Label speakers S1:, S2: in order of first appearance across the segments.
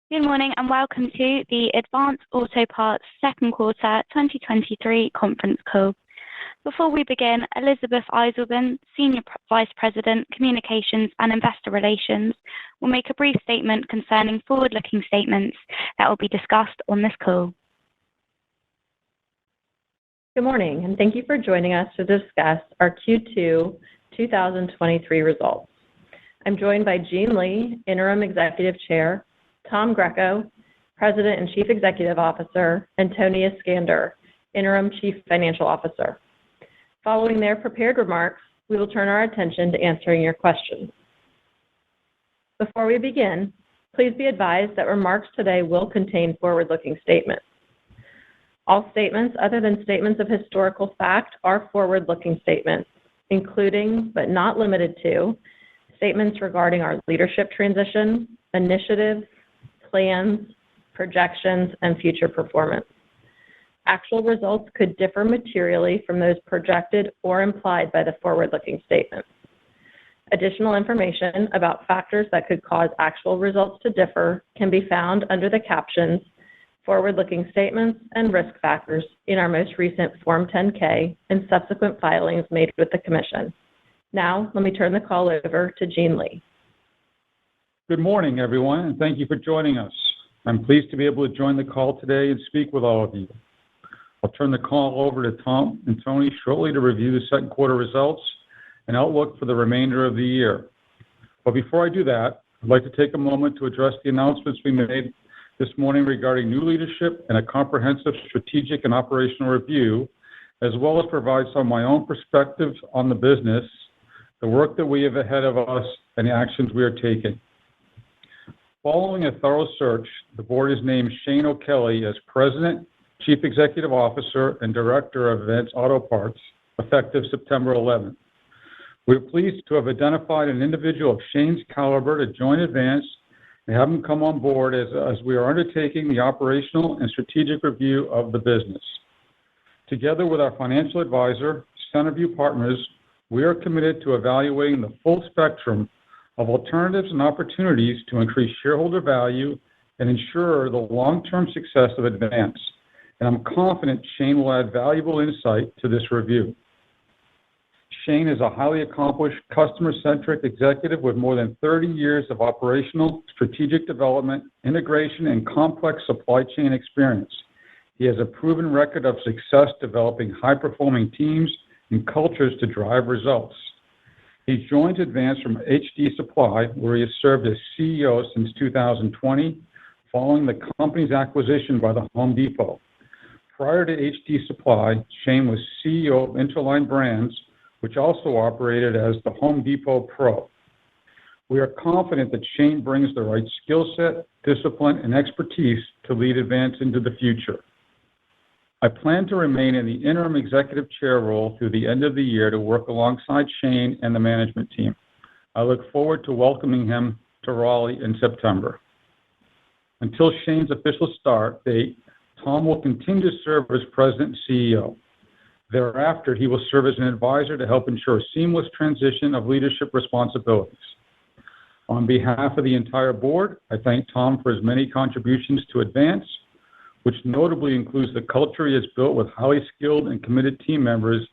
S1: Good morning and welcome to the Advanced Auto Parts second quarter 2023 conference call. Before we begin, Elizabeth Eiselman, Senior Vice President, Communications and Investor Relations, will make a brief statement concerning forward-looking statements that will be discussed on this call.
S2: Good morning, and thank you for joining us to discuss our Q2 2023 results. I'm joined by Gene Lee, Interim Executive Chair, Tom Greco, President and Chief Executive Officer, and Tony Iskander, Interim Chief Financial Officer. Following their prepared remarks, we will turn our attention to answering your questions. Before we begin, please be advised that remarks today will contain forward-looking statements. All statements other than statements of historical fact are forward-looking statements, including, but not limited to, statements regarding our leadership transition, initiatives, plans, projections, and future performance. Actual results could differ materially from those projected or implied by the forward-looking statements. Additional information about factors that could cause actual results to differ can be found under the captions Forward-Looking Statements and Risk Factors in our most recent Form 10-K and subsequent filings made with the Commission. Now, let me turn the call over to Gene Lee.
S3: Good morning, everyone, and thank you for joining us. I'm pleased to be able to join the call today and speak with all of you. I'll turn the call over to Tom and Tony shortly to review the second quarter results and outlook for the remainder of the year. But before I do that, I'd like to take a moment to address the announcements we made this morning regarding new leadership and a comprehensive strategic and operational review, as well as provide some of my own perspectives on the business, the work that we have ahead of us, and the actions we are taking. Following a thorough search, the board has named Shane O'Kelly as President, Chief Executive Officer, and Director of Advanced Auto Parts, effective September 11th. We are pleased to have identified an individual of Shane's caliber to join Advanced and have him come on board as we are undertaking the operational and strategic review of the business. Together with our financial advisor, Centerview Partners, we are committed to evaluating the full spectrum of alternatives and opportunities to increase shareholder value and ensure the long-term success of Advance. And I'm confident Shane will add valuable insight to this review. Shane is a highly accomplished, customer-centric executive with more than 30 years of operational, strategic development, integration, and complex supply chain experience. He has a proven record of success developing high-performing teams and cultures to drive results. He joined Advance from HD Supply, where he has served as CEO since 2020, following the company's acquisition by the Home Depot. Prior to HD Supply, Shane was CEO of Interline Brands, which also operated as the Home Depot Pro. We are confident that Shane brings the right skill set, discipline, and expertise to lead Advance into the future. I plan to remain in the interim executive chair role through the end of the year to work alongside Shane and the management team. I look forward to welcoming him to Raleigh in September. Until Shane's official start date, Tom will continue to serve as President and CEO. Thereafter, he will serve as an advisor to help ensure a seamless transition of leadership responsibilities. On behalf of the entire board, I thank Tom for his many contributions to Advance, which notably includes the culture he has built with highly skilled and committed team members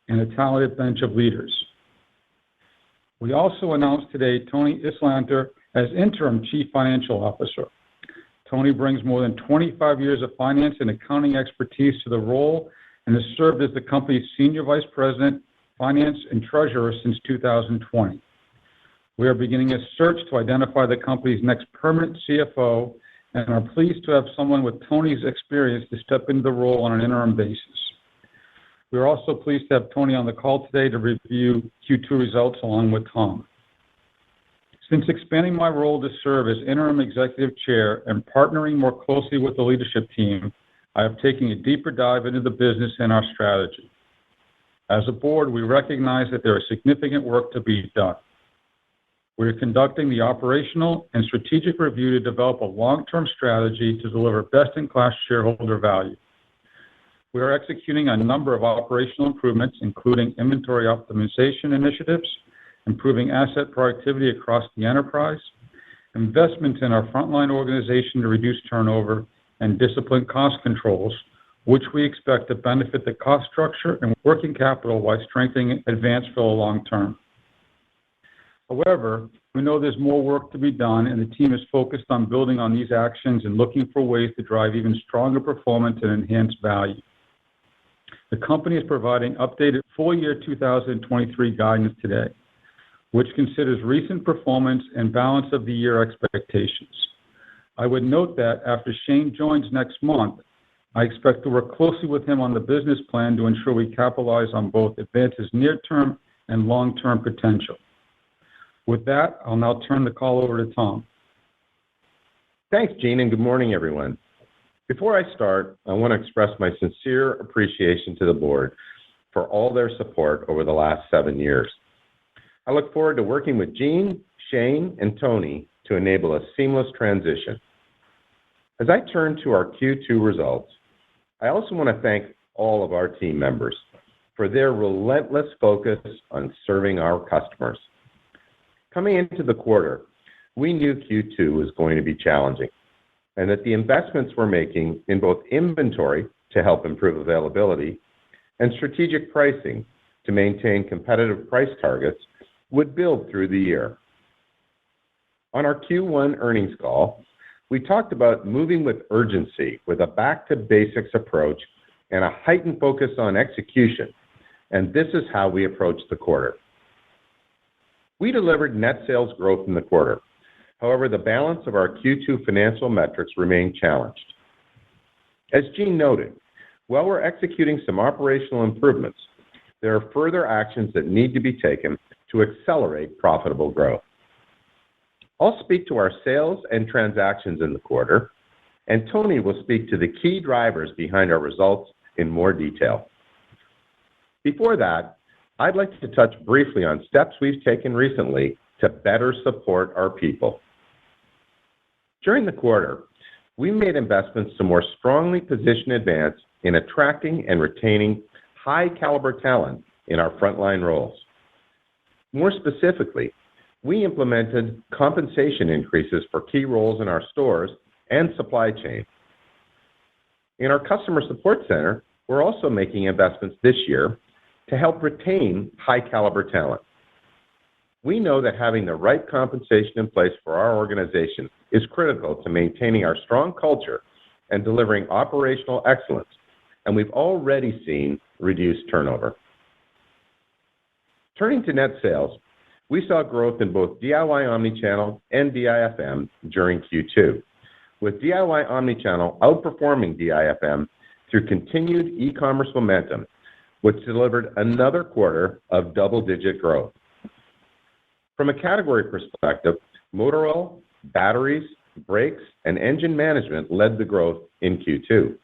S3: and a talented bench of leaders. We also announced today Tony Iskander as Interim Chief Financial Officer. Tony brings more than 25 years of finance and accounting expertise to the role and has served as the company's Senior Vice President, Finance, and Treasurer since 2020. We are beginning a search to identify the company's next permanent CFO and are pleased to have someone with Tony's experience to step into the role on an interim basis. We are also pleased to have Tony on the call today to review Q2 results along with Tom. Since expanding my role to serve as interim executive chair and partnering more closely with the leadership team, I have taken a deeper dive into the business and our strategy. As a board, we recognize that there is significant work to be done. We are conducting the operational and strategic review to develop a long-term strategy to deliver best-in-class shareholder value. We are executing a number of operational improvements, including inventory optimization initiatives, improving asset productivity across the enterprise, investments in our frontline organization to reduce turnover, and disciplined cost controls, which we expect to benefit the cost structure and working capital while strengthening Advance for the long term. However, we know there's more work to be done, and the team is focused on building on these actions and looking for ways to drive even stronger performance and enhance value. The company is providing updated full year 2023 guidance today, which considers recent performance and balance of the year expectations. I would note that after Shane joins next month, I expect to work closely with him on the business plan to ensure we capitalize on both Advance's near-term and long-term potential. With that, I'll now turn the call over to Tom.
S4: Thanks, Gene, and good morning, everyone. Before I start, I want to express my sincere appreciation to the board for all their support over the last 7 years. I look forward to working with Gene, Shane, and Tony to enable a seamless transition. As I turn to our Q2 results, I also want to thank all of our team members for their relentless focus on serving our customers. Coming into the quarter, we knew Q2 was going to be challenging, and that the investments we're making in both inventory to help improve availability and strategic pricing to maintain competitive price targets would build through the year. On our Q1 earnings call, we talked about moving with urgency with a back-to-basics approach and a heightened focus on execution, and this is how we approached the quarter. We delivered net sales growth in the quarter. However, the balance of our Q2 financial metrics remained challenged. As Gene noted, while we're executing some operational improvements, there are further actions that need to be taken to accelerate profitable growth. I'll speak to our sales and transactions in the quarter, and Tony will speak to the key drivers behind our results in more detail. Before that, I'd like to touch briefly on steps we've taken recently to better support our people. During the quarter, we made investments to more strongly position Advance in attracting and retaining high-caliber talent in our frontline roles. More specifically, we implemented compensation increases for key roles in our stores and supply chain. In our customer support center, we're also making investments this year to help retain high-caliber talent. We know that having the right compensation in place for our organization is critical to maintaining our strong culture and delivering operational excellence, and we've already seen reduced turnover. Turning to net sales, we saw growth in both DIY omnichannel and DIFM during Q2, with DIY omnichannel outperforming DIFM through continued e-commerce momentum, which delivered another quarter of double-digit growth. From a category perspective, motor oil, batteries, brakes, and engine management led the growth in Q2.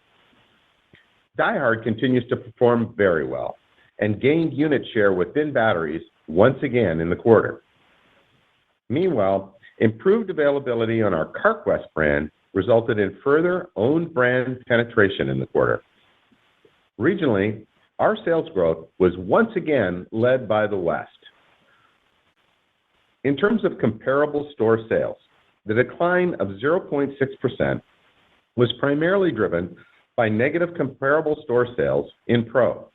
S4: DieHard continues to perform very well and gained unit share within batteries once again in the quarter. Meanwhile, improved availability on our CarQuest brand resulted in further owned brand penetration in the quarter. Regionally, our sales growth was once again led by the West. In terms of comparable store sales, the decline of 0.6% was primarily driven by negative comparable store sales in Pro.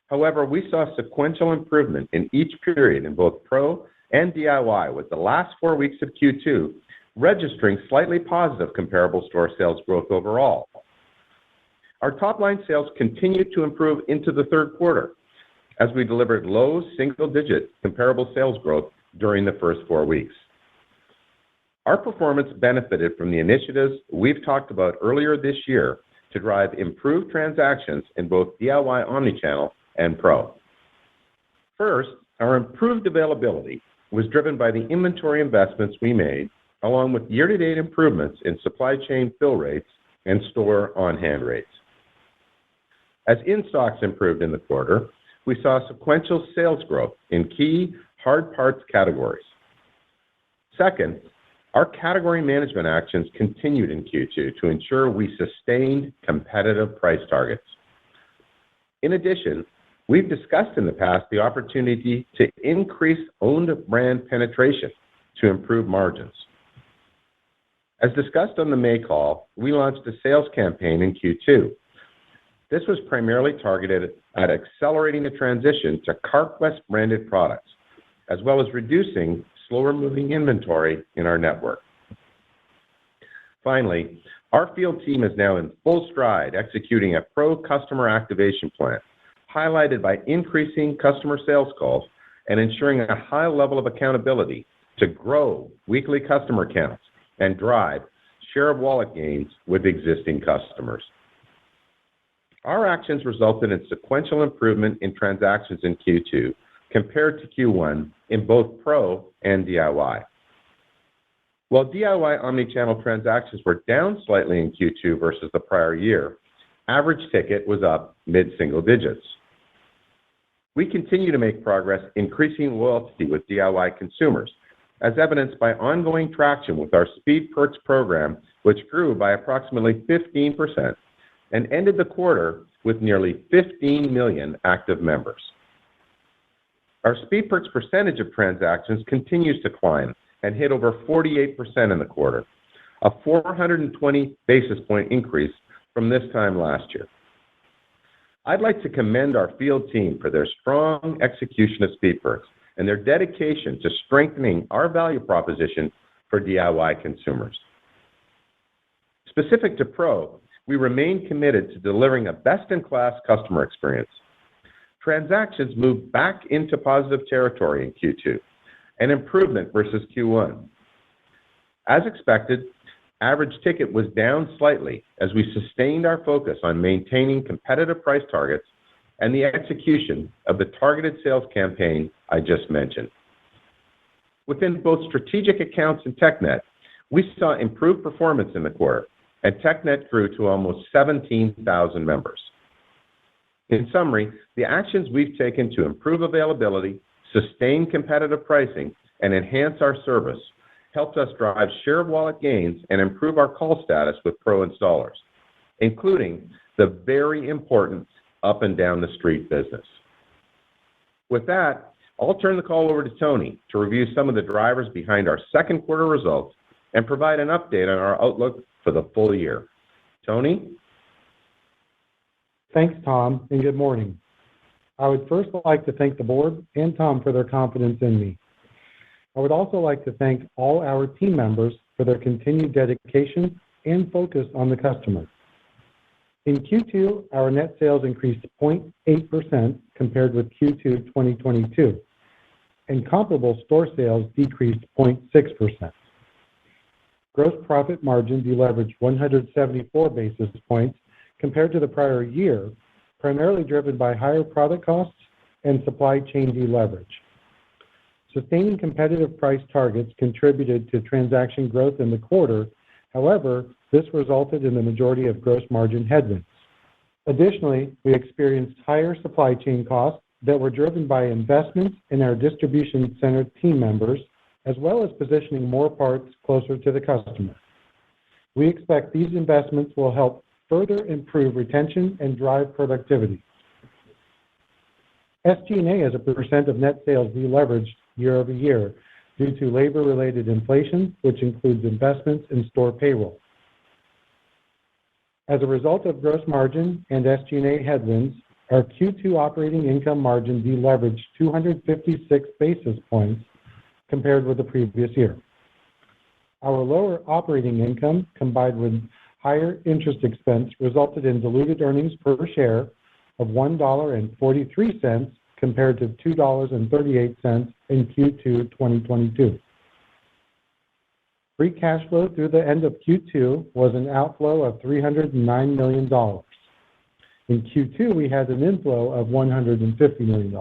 S4: However, we saw sequential improvement in each period in both Pro and DIY, with the last 4 weeks of Q2 registering slightly positive comparable store sales growth overall. Our top-line sales continued to improve into the third quarter as we delivered low single-digit comparable sales growth during the first 4 weeks. Our performance benefited from the initiatives we've talked about earlier this year to drive improved transactions in both DIY omnichannel and Pro. First, our improved availability was driven by the inventory investments we made, along with year-to-date improvements in supply chain fill rates and store on-hand rates. As in-stocks improved in the quarter, we saw sequential sales growth in key hard parts categories. Second, our category management actions continued in Q2 to ensure we sustained competitive price targets. In addition, we've discussed in the past the opportunity to increase owned brand penetration to improve margins. As discussed on the May call, we launched a sales campaign in Q2. This was primarily targeted at accelerating the transition to Carquest branded products, as well as reducing slower-moving inventory in our network. Finally, our field team is now in full stride executing a pro customer activation plan, highlighted by increasing customer sales calls and ensuring a high level of accountability to grow weekly customer counts and drive share of wallet gains with existing customers. Our actions resulted in sequential improvement in transactions in Q2 compared to Q1 in both Pro and DIY. While DIY omnichannel transactions were down slightly in Q2 versus the prior year, average ticket was up mid-single digits. We continue to make progress increasing loyalty with DIY consumers, as evidenced by ongoing traction with our Speed Perks program, which grew by approximately 15% and ended the quarter with nearly 15 million active members. Our Speed Perks percentage of transactions continues to climb and hit over 48% in the quarter, a 420 basis point increase from this time last year. I'd like to commend our field team for their strong execution of Speed Perks and their dedication to strengthening our value proposition for DIY consumers. Specific to Pro, we remain committed to delivering a best-in-class customer experience. Transactions moved back into positive territory in Q2, an improvement versus Q1. As expected, average ticket was down slightly as we sustained our focus on maintaining competitive price targets and the execution of the targeted sales campaign I just mentioned. Within both strategic accounts and TechNet, we saw improved performance in the quarter, and TechNet grew to almost 17,000 members. In summary, the actions we've taken to improve availability, sustain competitive pricing, and enhance our service helped us drive share of wallet gains and improve our call status with Pro installers, including the very important up and down the street business. With that, I'll turn the call over to Tony to review some of the drivers behind our second quarter results and provide an update on our outlook for the full year. Tony?
S5: Thanks, Tom, and good morning. I would first like to thank the board and Tom for their confidence in me. I would also like to thank all our team members for their continued dedication and focus on the customer. In Q2, our net sales increased 0.8% compared with Q2 2022, and comparable store sales decreased 0.6%. Gross profit margin deleveraged 174 basis points compared to the prior year, primarily driven by higher product costs and supply chain deleverage. Sustaining competitive price targets contributed to transaction growth in the quarter. However, this resulted in the majority of gross margin headwinds. Additionally, we experienced higher supply chain costs that were driven by investments in our distribution center team members, as well as positioning more parts closer to the customer. We expect these investments will help further improve retention and drive productivity. SG&A as a percent of net sales deleveraged year-over-year due to labor-related inflation, which includes investments in store payroll. As a result of gross margin and SG&A headwinds, our Q2 operating income margin deleveraged 256 basis points compared with the previous year. Our lower operating income, combined with higher interest expense, resulted in diluted earnings per share of $1.43 compared to $2.38 in Q2 2022. Free cash flow through the end of Q2 was an outflow of $309 million. In Q2, we had an inflow of $150 million.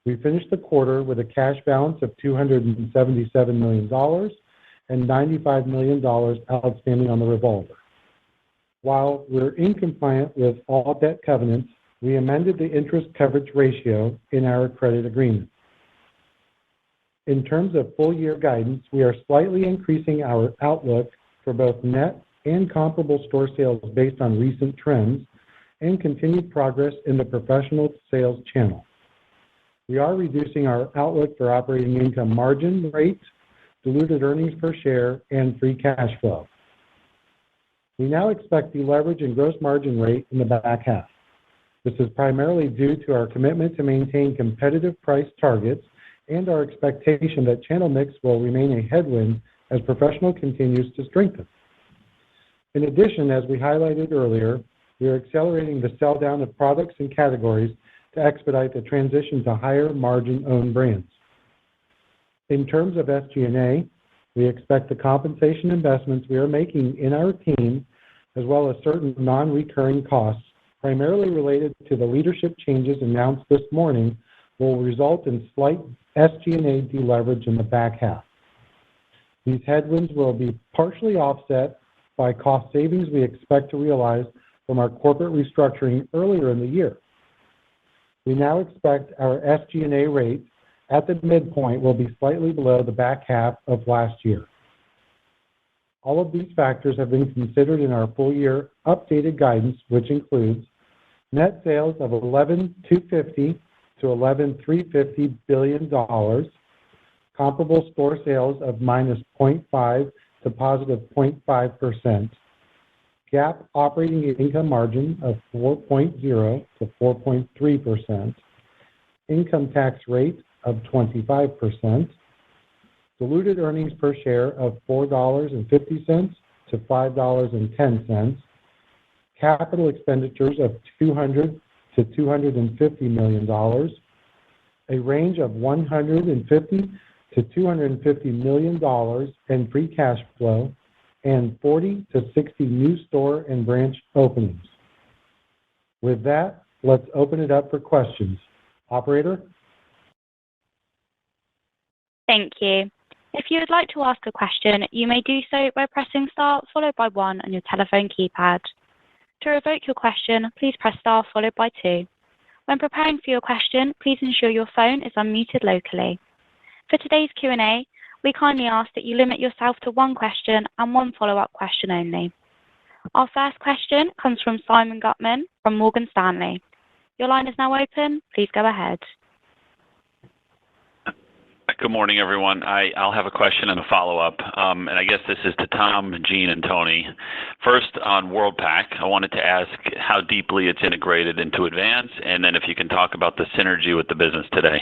S5: We finished the quarter with a cash balance of $277 million and $95 million outstanding on the revolver. While we're in compliance with all debt covenants, we amended the interest coverage ratio in our credit agreement. In terms of full year guidance, we are slightly increasing our outlook for both net and comparable store sales based on recent trends and continued progress in the professional sales channel. We are reducing our outlook for operating income margin rate diluted earnings per share, and free cash flow. We now expect the leverage and gross margin rate in the back half. This is primarily due to our commitment to maintain competitive price targets and our expectation that channel mix will remain a headwind as professional continues to strengthen. In addition, as we highlighted earlier, we are accelerating the sell down of products and categories to expedite the transition to higher margin owned brands. In terms of SG&A, we expect the compensation investments we are making in our team, as well as certain non-recurring costs, primarily related to the leadership changes announced this morning, will result in slight SG&A deleverage in the back half. These headwinds will be partially offset by cost savings we expect to realize from our corporate restructuring earlier in the year. We now expect our SG&A rate at the midpoint will be slightly below the back half of last year. All of these factors have been considered in our full year updated guidance, which includes net sales of $11,250 to $11,350 billion, comparable store sales of -0.5% to +0.5%, GAAP operating income margin of 4.0% to 4.3%, income tax rate of 25%, diluted earnings per share of $4.50 to $5.10, capital expenditures of $200 to $250 million, a range of $150 to $250 million in free cash flow, and 40 to 60 new store and branch openings. With that, let's open it up for questions. Operator?
S1: Thank you. If you would like to ask a question, you may do so by pressing star followed by 1 on your telephone keypad. To revoke your question, please press star followed by 2. When preparing for your question, please ensure your phone is unmuted locally. For today's Q&A, we kindly ask that you limit yourself to 1 question and 1 follow-up question only. Our first question comes from Simeon Gutman from Morgan Stanley. Your line is now open. Please go ahead.
S6: Good morning, everyone. I'll have a question and a follow-up, and I guess this is to Tom, Jean, and Tony. First, on Worldpac, I wanted to ask how deeply it's integrated into Advance, and then if you can talk about the synergy with the business today.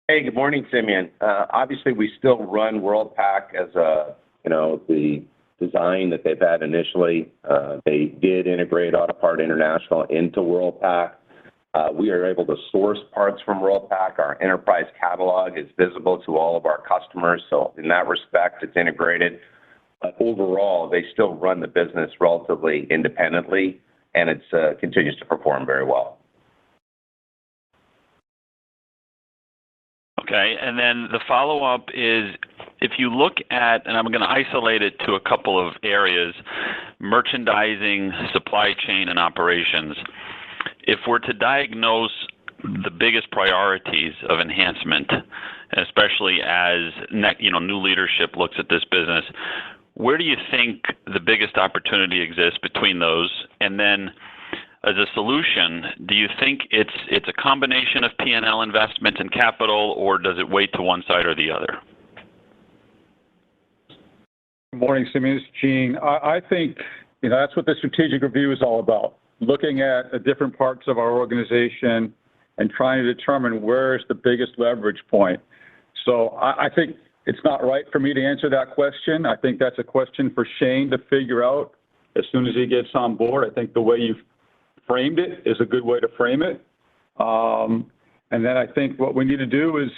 S4: Hey, good morning, Simeon. Obviously, we still run Worldpac as the design that they've had initially. They did integrate Autopart International into Worldpac. We are able to source parts from Worldpac. Our enterprise catalog is visible to all of our customers, so in that respect, it's integrated. But overall, they still run the business relatively independently, and it continues to perform very well.
S6: Okay, and then the follow-up is, if you look at, and I'm going to isolate it to a couple of areas, merchandising, supply chain, and operations. If we're to diagnose the biggest priorities of enhancement, especially as new leadership looks at this business, where do you think the biggest opportunity exists between those? And then, as a solution, do you think it's a combination of P&L investment and capital, or does it weigh to one side or the other?
S3: Good morning, Simeon. It's Gene. I think that's what the strategic review is all about. Looking at the different parts of our organization and trying to determine where is the biggest leverage point. So I think it's not right for me to answer that question. I think that's a question for Shane to figure out as soon as he gets on board. I think the way you've framed it is a good way to frame it. And then I think what we need to do is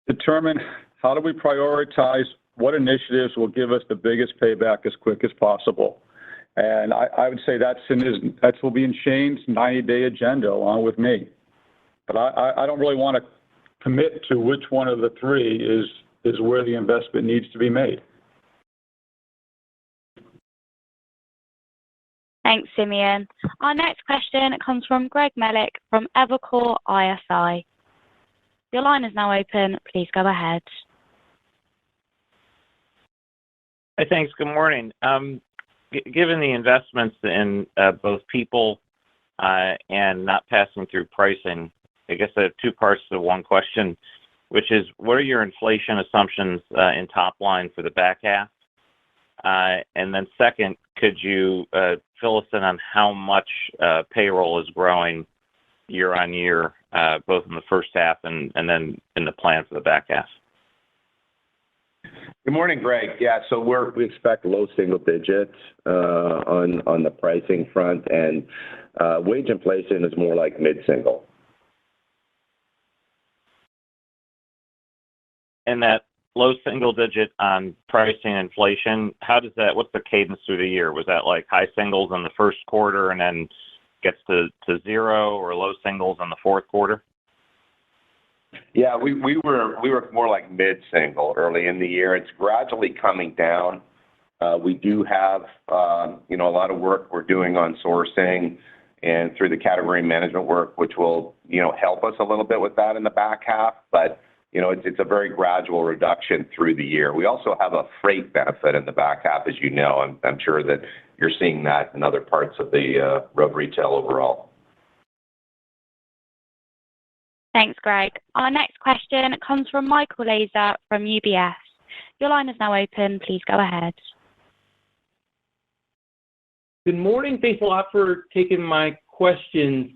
S3: determine how do we prioritize what initiatives will give us the biggest payback as quick as possible. And I would say that will be in Shane's 90-day agenda along with me. But I don't really want to commit to which one of the three is where the investment needs to be made.
S1: Thanks, Simeon. Our next question comes from Greg Melich from Evercore ISI. Your line is now open. Please go ahead.
S7: Hey, thanks. Good morning. Given the investments in both people and not passing through pricing, I guess I have 2 parts to one question. which is what are your inflation assumptions in top line for the back half? And then second, could you fill us in on how much payroll is growing year on year, both in the first half and then in the plan for the back half?
S4: Good morning, Greg. Yeah, so we expect low single digits on the pricing front, and wage inflation is more like mid-single.
S7: And that low single digit on pricing inflation, what's the cadence through the year? Was that like high singles in the first quarter and then gets to zero, or low singles in the fourth quarter?
S4: Yeah, we were more like mid-single early in the year. It's gradually coming down. We do have a lot of work we're doing on sourcing and through the category management work, which will help us a little bit with that in the back half. But it's a very gradual reduction through the year. We also have a freight benefit in the back half, as you know. I'm sure that you're seeing that in other parts of the road retail overall.
S1: Thanks, Greg. Our next question comes from Michael Lasser from UBS. Your line is now open. Please go ahead.
S8: Good morning. Thanks a lot for taking my questions.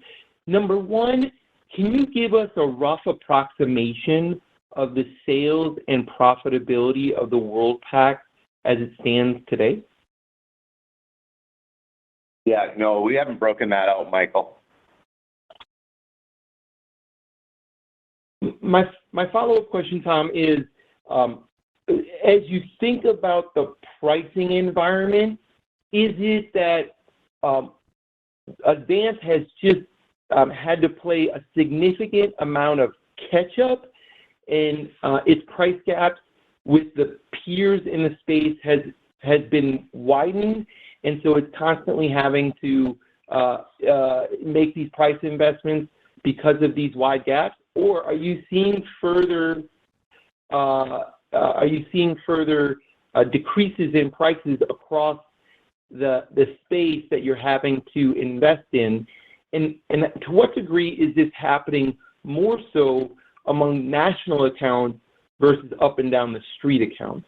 S8: Number one, can you give us a rough approximation of the sales and profitability of the Worldpac as it stands today?
S4: Yeah, no, we haven't broken that out, Michael.
S8: My follow-up question, Tom, is as you think about the pricing environment, is it that Advance has just had to play a significant amount of catch-up, and its price gaps with the peers in the space has been widened, and so it's constantly having to make these price investments because of these wide gaps? Or are you seeing further decreases in prices across the space that you're having to invest in? And to what degree is this happening more so among national accounts versus up and down the street accounts?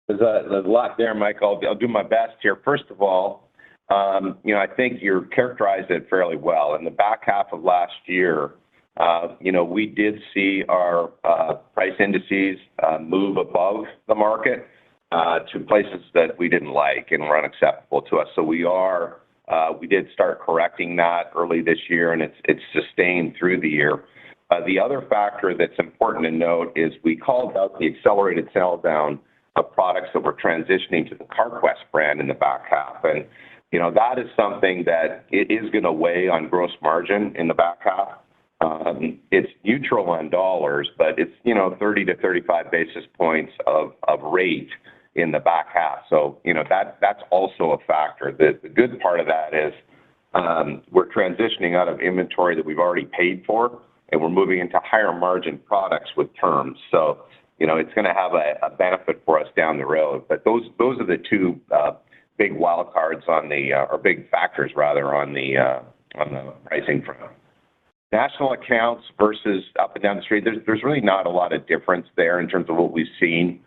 S4: There's a lot there, Michael. I'll do my best here. First of all, I think you characterized it fairly well. In the back half of last year, we did see our price indices move above the market to places that we didn't like and were unacceptable to us. So we did start correcting that early this year, and it's sustained through the year. The other factor that's important to note is we called out the accelerated sell down of products that were transitioning to the CarQuest brand in the back half. And that is something that it is going to weigh on gross margin in the back half. It's neutral on dollars, but it's 30 to 35 basis points of rate in the back half. So that's also a factor. The good part of that is we're transitioning out of inventory that we've already paid for, and we're moving into higher margin products with terms. So it's going to have a benefit for us down the road. But those are the two big wild cards or big factors rather on the pricing front. National accounts versus up and down the street, there's really not a lot of difference there in terms of what we've seen.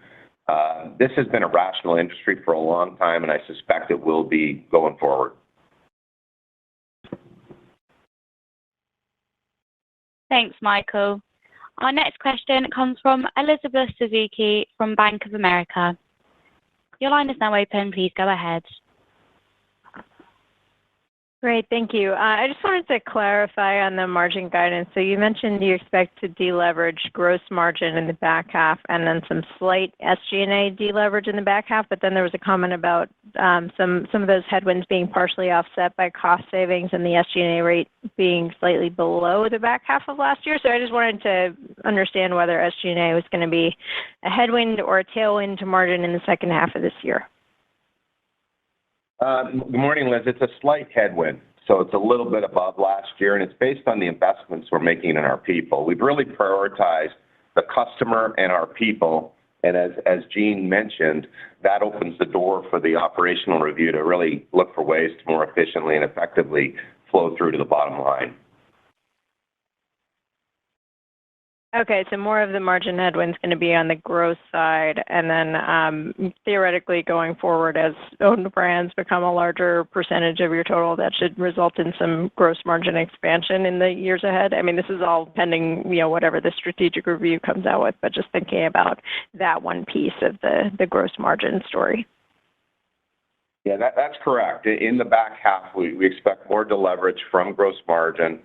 S4: This has been a rational industry for a long time, and I suspect it will be going forward.
S1: Thanks, Michael. Our next question comes from Elizabeth Suzuki from Bank of America. Your line is now open. Please go ahead.
S2: Great, thank you. I just wanted to clarify on the margin guidance. So you mentioned you expect to deleverage gross margin in the back half and then some slight SG&A deleverage in the back half, but then there was a comment about some of those headwinds being partially offset by cost savings and the SG&A rate being slightly below the back half of last year. So I just wanted to understand whether SG&A was going to be a headwind or a tailwind to margin in the second half of this year.
S4: Good morning, Liz. It's a slight headwind, so it's a little bit above last year, and it's based on the investments we're making in our people. We've really prioritized the customer and our people, and as Jean mentioned, that opens the door for the operational review to really look for ways to more efficiently and effectively flow through to the bottom line.
S9: Okay, so more of the margin headwind's going to be on the growth side, and then theoretically going forward as owned brands become a larger percentage of your total, that should result in some gross margin expansion in the years ahead. I mean, this is all pending, whatever the strategic review comes out with, but just thinking about that one piece of the gross margin story.
S4: Yeah, that's correct. In the back half, we expect more deleverage from gross margin,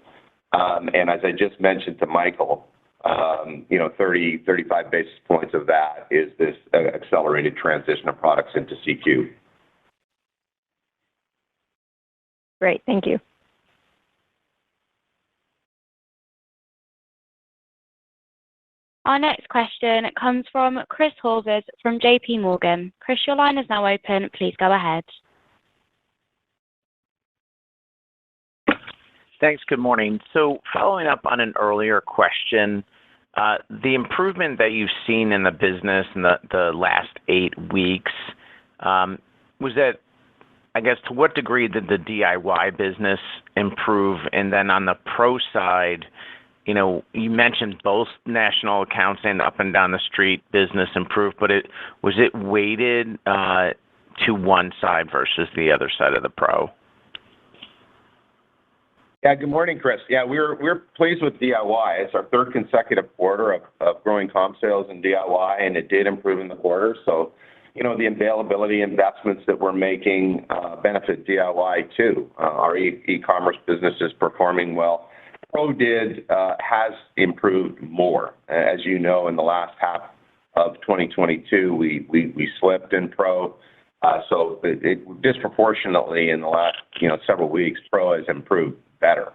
S4: and as I just mentioned to Michael, 35 basis points of that is this accelerated transition of products into CQ.
S9: Great, thank you.
S1: Our next question comes from Chris Horvers from JP Morgan. Chris, your line is now open. Please go ahead.
S10: Thanks. Good morning. So following up on an earlier question, the improvement that you've seen in the business in the last 8 weeks, was that, I guess, to what degree did the DIY business improve? And then on the pro side, you mentioned both national accounts and up and down the street business improved, but was it weighted to one side versus the other side of the pro?
S4: Yeah, good morning, Chris. Yeah, we're pleased with DIY. It's our third consecutive quarter of growing comp sales in DIY, and it did improve in the quarter. So, the availability investments that we're making benefit DIY too. Our e-commerce business is performing well. Pro has improved more. As you know, in the last half of 2022, we slipped in Pro. So it disproportionately in the last several weeks, Pro has improved better.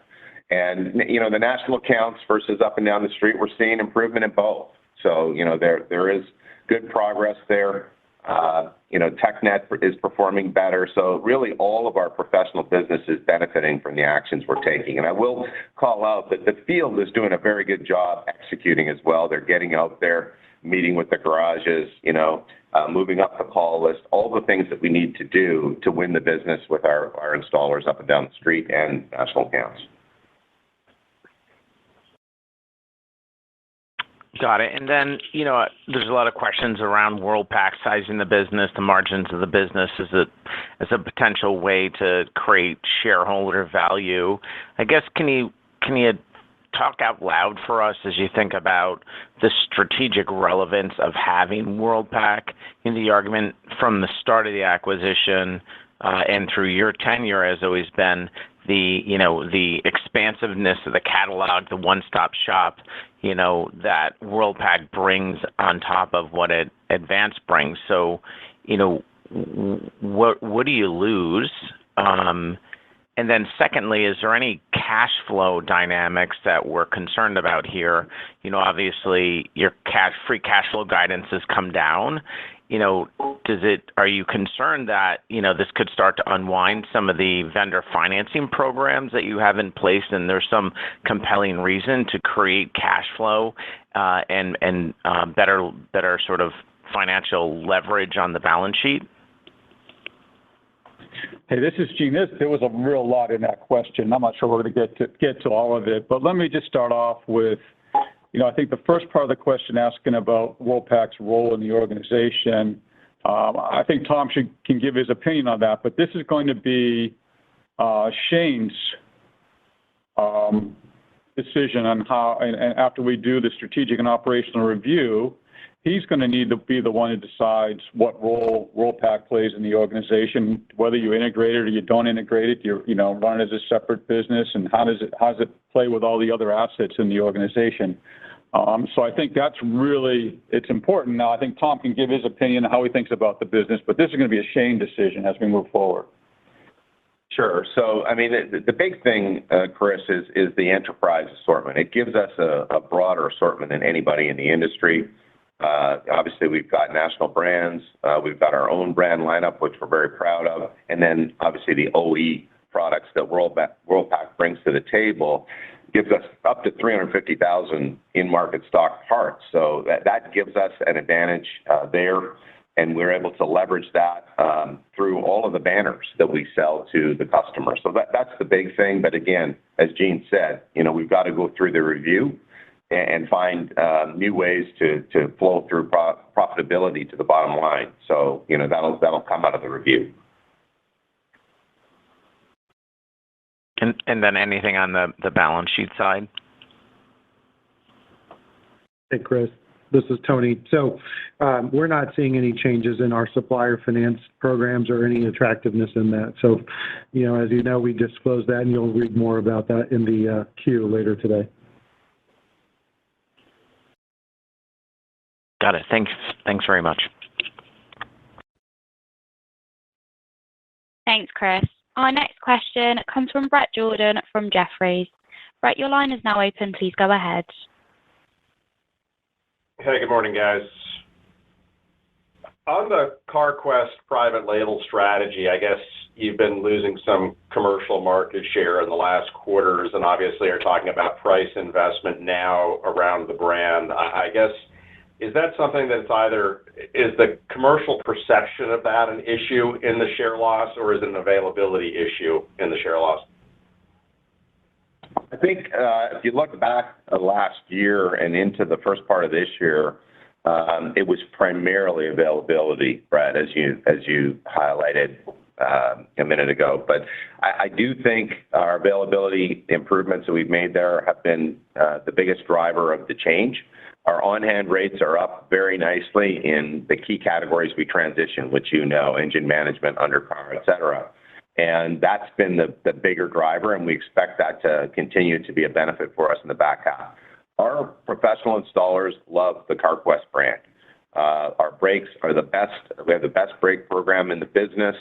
S4: And the national accounts versus up and down the street, we're seeing improvement in both. So there is good progress there. TechNet is performing better. So really all of our professional business is benefiting from the actions we're taking. And I will call out that the field is doing a very good job executing as well. They're getting out there, meeting with the garages, moving up the call list, all the things that we need to do to win the business with our installers up and down the street and national accounts.
S10: Got it. And then, there's a lot of questions around Worldpac sizing the business, the margins of the business as a potential way to create shareholder value. I guess, can you talk out loud for us as you think about the strategic relevance of having Worldpac in the argument from the start of the acquisition and through your tenure has always been the expansiveness of the catalog, the one-stop shop, that Worldpac brings on top of what Advance brings. So, what do you lose? And then secondly, is there any cash flow dynamics that we're concerned about here? Obviously your free cash flow guidance has come down. Are you concerned that, this could start to unwind some of the vendor financing programs that you have in place and there's some compelling reason to create cash flow and better sort of financial leverage on the balance sheet?
S3: Hey, this is Gene. There was a real lot in that question. I'm not sure we're going to get to all of it, but let me just start off with, I think the first part of the question asking about Worldpac's role in the organization. I think Tom can give his opinion on that, but this is going to be Shane's decision on how, and after we do the strategic and operational review, he's going to need to be the one who decides what role Worldpac plays in the organization, whether you integrate it or you don't integrate it, you run it as a separate business, and how does it play with all the other assets in the organization. So I think that's really, it's important. Now, I think Tom can give his opinion on how he thinks about the business, but this is going to be a Shane decision as we move forward.
S4: Sure. So, I mean, the big thing, Chris, is the enterprise assortment. It gives us a broader assortment than anybody in the industry. Obviously, we've got national brands. We've got our own brand lineup, which we're very proud of. And then, obviously, the OE products that Worldpac brings to the table gives us up to 350,000 in-market stock parts. So that gives us an advantage there, and we're able to leverage that through all of the banners that we sell to the customer. So that's the big thing. But again, as Gene said, we've got to go through the review. and find new ways to flow through profitability to the bottom line. So, that'll come out of the review.
S10: And then anything on the balance sheet side?
S5: Hey, Chris, this is Tony. So we're not seeing any changes in our supplier finance programs or any attractiveness in that. So, as you know, we disclosed that, and you'll read more about that in the Q later today.
S10: Got it. Thanks very much.
S1: Thanks, Chris. Our next question comes from Brett Jordan from Jefferies. Brett, your line is now open. Please go ahead.
S11: Hey, good morning, guys. On the CarQuest private label strategy, I guess you've been losing some commercial market share in the last quarters, and obviously are talking about price investment now around the brand. I guess, is that something that's is the commercial perception of that an issue in the share loss, or is it an availability issue in the share loss?
S4: I think if you look back last year and into the first part of this year, it was primarily availability, Brett, as you highlighted a minute ago. But I do think our availability improvements that we've made there have been the biggest driver of the change. Our on-hand rates are up very nicely in the key categories we transition, which engine management, undercar, et cetera. And that's been the bigger driver, and we expect that to continue to be a benefit for us in the back half. Our professional installers love the CarQuest brand. Our brakes are the best. We have the best brake program in the business.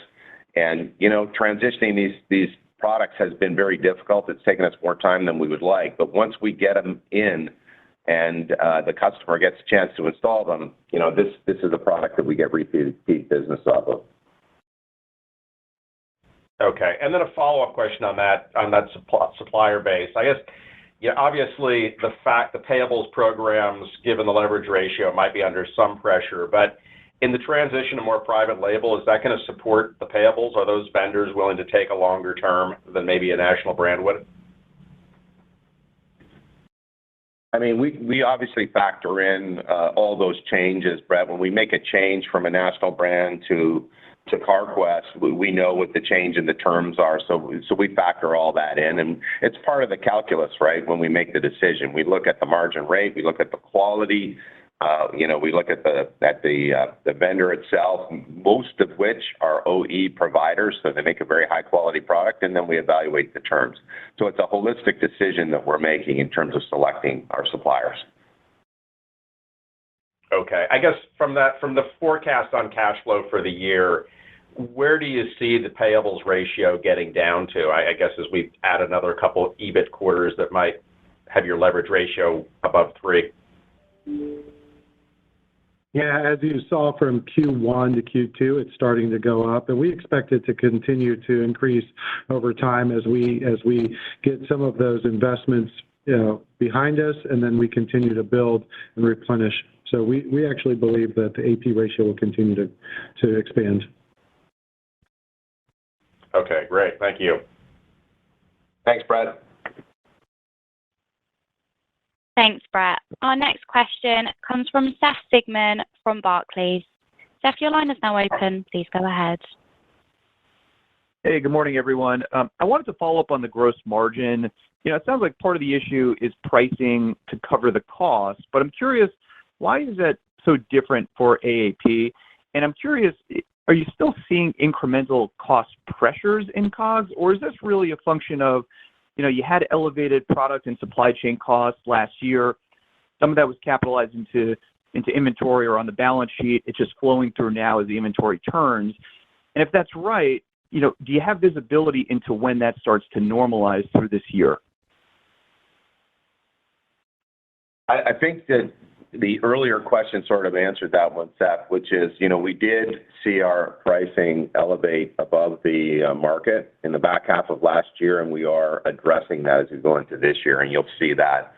S4: And, transitioning these products has been very difficult. It's taken us more time than we would like. But once we get them in and the customer gets a chance to install them, this is a product that we get repeat business off of.
S11: Okay, and then a follow-up question on that supplier base. I guess, obviously the payables programs, given the leverage ratio, might be under some pressure, but in the transition to more private label, is that going to support the payables? Are those vendors willing to take a longer term than maybe a national brand would?
S4: I mean, we obviously factor in all those changes, Brett. When we make a change from a national brand to CarQuest, we know what the change in the terms are, so we factor all that in, and it's part of the calculus, right? When we make the decision, we look at the margin rate, we look at the quality, we look at the vendor itself, most of which are OE providers, so they make a very high quality product, and then we evaluate the terms. So it's a holistic decision that we're making in terms of selecting our suppliers.
S11: Okay, I guess from the forecast on cash flow for the year, where do you see the payables ratio getting down to? I guess as we add another couple of EBIT quarters that might have your leverage ratio above 3.
S5: Yeah, as you saw from Q1 to Q2, it's starting to go up, and we expect it to continue to increase over time as we get some of those investments behind us, and then we continue to build and replenish. So we actually believe that the AP ratio will continue to expand.
S11: Okay, great. Thank you.
S4: Thanks, Brett.
S1: Thanks, Brett. Our next question comes from Seth Sigman from Barclays. Seth, your line is now open. Please go ahead.
S12: Hey, good morning, everyone. I wanted to follow up on the gross margin. It sounds like part of the issue is pricing to cover the cost, but I'm curious, why is that so different for AAP? And I'm curious, are you still seeing incremental cost pressures in COGS, or is this really a function of, you had elevated product and supply chain costs last year. Some of that was capitalized into inventory or on the balance sheet. It's just flowing through now as the inventory turns. And if that's right, do you have visibility into when that starts to normalize through this year?
S4: I think that the earlier question sort of answered that one, Seth, which is, we did see our pricing elevate above the market in the back half of last year, and we are addressing that as we go into this year, and you'll see that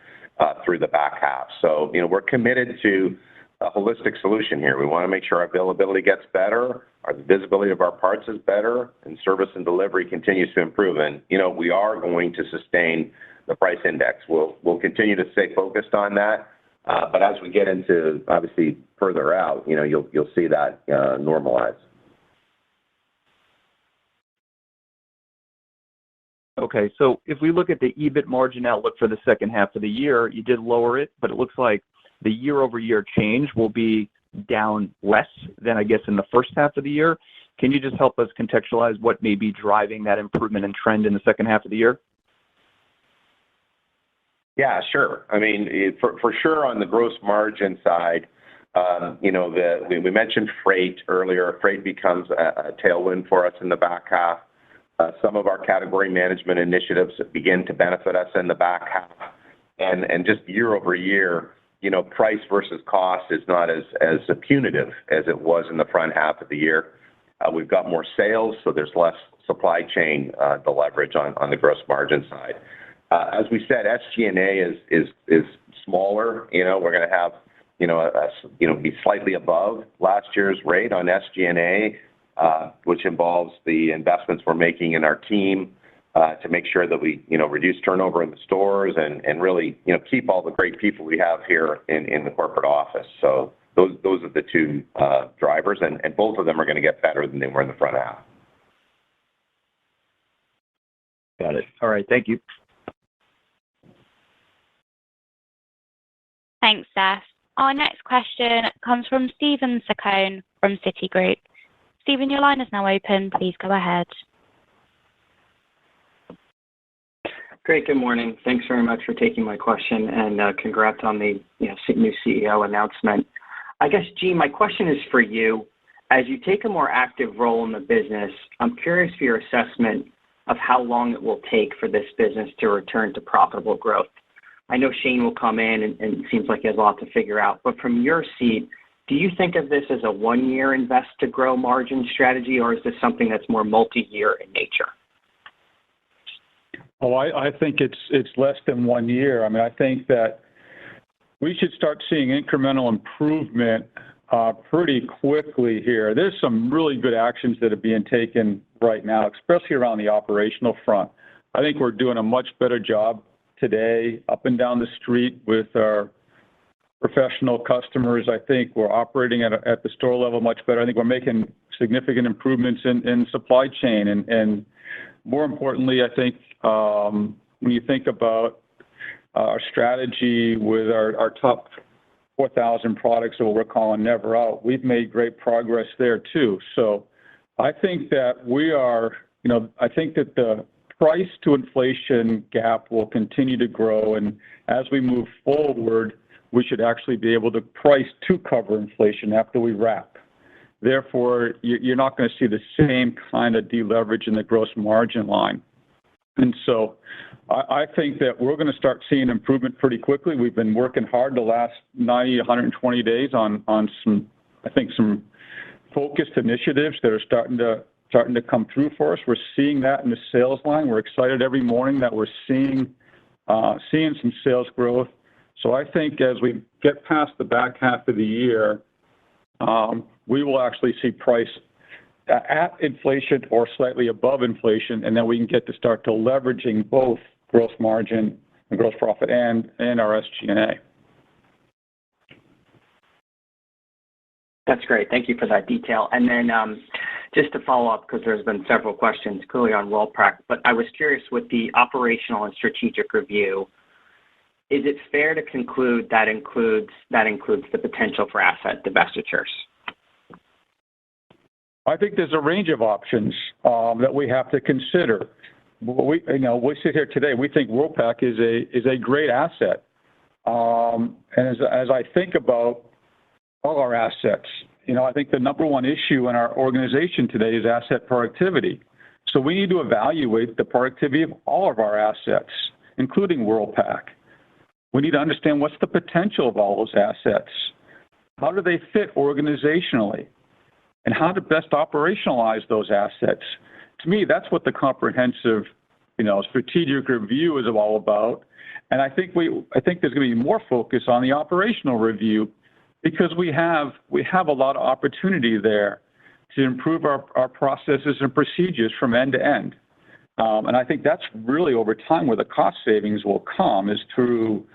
S4: through the back half. So, we're committed to a holistic solution here. We want to make sure our availability gets better, our visibility of our parts is better, and service and delivery continues to improve. And, we are going to sustain the price index. We'll continue to stay focused on that, but as we get into, obviously, further out, you'll see that normalize.
S12: Okay, so if we look at the EBIT margin outlook for the second half of the year, you did lower it, but it looks like the year-over-year change will be down less than, I guess, in the first half of the year. Can you just help us contextualize what may be driving that improvement and trend in the second half of the year?
S4: Yeah, sure. I mean, for sure on the gross margin side, we mentioned freight earlier. Freight becomes a tailwind for us in the back half. Some of our category management initiatives begin to benefit us in the back half. And just year over year, price versus cost is not as punitive as it was in the front half of the year. We've got more sales, so there's less supply chain the leverage on the gross margin side. As we said, SG&A is smaller. We're going to have be slightly above last year's rate on SG&A, which involves the investments we're making in our team to make sure that we reduce turnover in the stores and really keep all the great people we have here in the corporate office. So those are the two drivers, and both of them are going to get better than they were in the front half.
S12: Got it. All right. Thank you.
S1: Thanks, Seth. Our next question comes from Steven Zaccone from Citigroup. Stephen, your line is now open. Please go ahead.
S13: Great. Good morning. Thanks very much for taking my question, and congrats on the new CEO announcement. I guess, Gene, my question is for you. As you take a more active role in the business, I'm curious for your assessment of how long it will take for this business to return to profitable growth. I know Shane will come in, and it seems like he has a lot to figure out. But from your seat, do you think of this as a one-year invest to grow margin strategy, or is this something that's more multi-year in nature?
S3: Oh, I think it's less than 1 year. I mean, I think that we should start seeing incremental improvement pretty quickly here. There's some really good actions that are being taken right now, especially around the operational front. I think we're doing a much better job today up and down the street with our professional customers. I think we're operating at the store level much better. I think we're making significant improvements in supply chain. And more importantly, I think when you think about our strategy with our top 4,000 products that we're calling Never Out, we've made great progress there too. So I think that we are, I think that the price to inflation gap will continue to grow. And as we move forward, we should actually be able to price to cover inflation after we wrap. Therefore, you're not going to see the same kind of deleverage in the gross margin line. And so I think that we're going to start seeing improvement pretty quickly. We've been working hard the last 90, 120 days on some focused initiatives that are starting to come through for us. We're seeing that in the sales line. We're excited every morning that we're seeing some sales growth. So I think as we get past the back half of the year, we will actually see price at inflation or slightly above inflation, and then we can get to start to leveraging both gross margin and gross profit and our SG&A.
S13: That's great. Thank you for that detail. And then just to follow up, because there's been several questions clearly on Worldpac, but I was curious with the operational and strategic review, is it fair to conclude that includes the potential for asset divestitures?
S3: I think there's a range of options that we have to consider. We sit here today. We think Worldpac is a great asset, and as I think about all our assets, I think the number one issue in our organization today is asset productivity. So we need to evaluate the productivity of all of our assets, including Worldpac. We need to understand what's the potential of all those assets. How do they fit organizationally? And how to best operationalize those assets. To me, that's what the comprehensive, strategic review is all about. And I think there's going to be more focus on the operational review because we have a lot of opportunity there to improve our processes and procedures from end to end. And I think that's really over time where the cost savings will come is through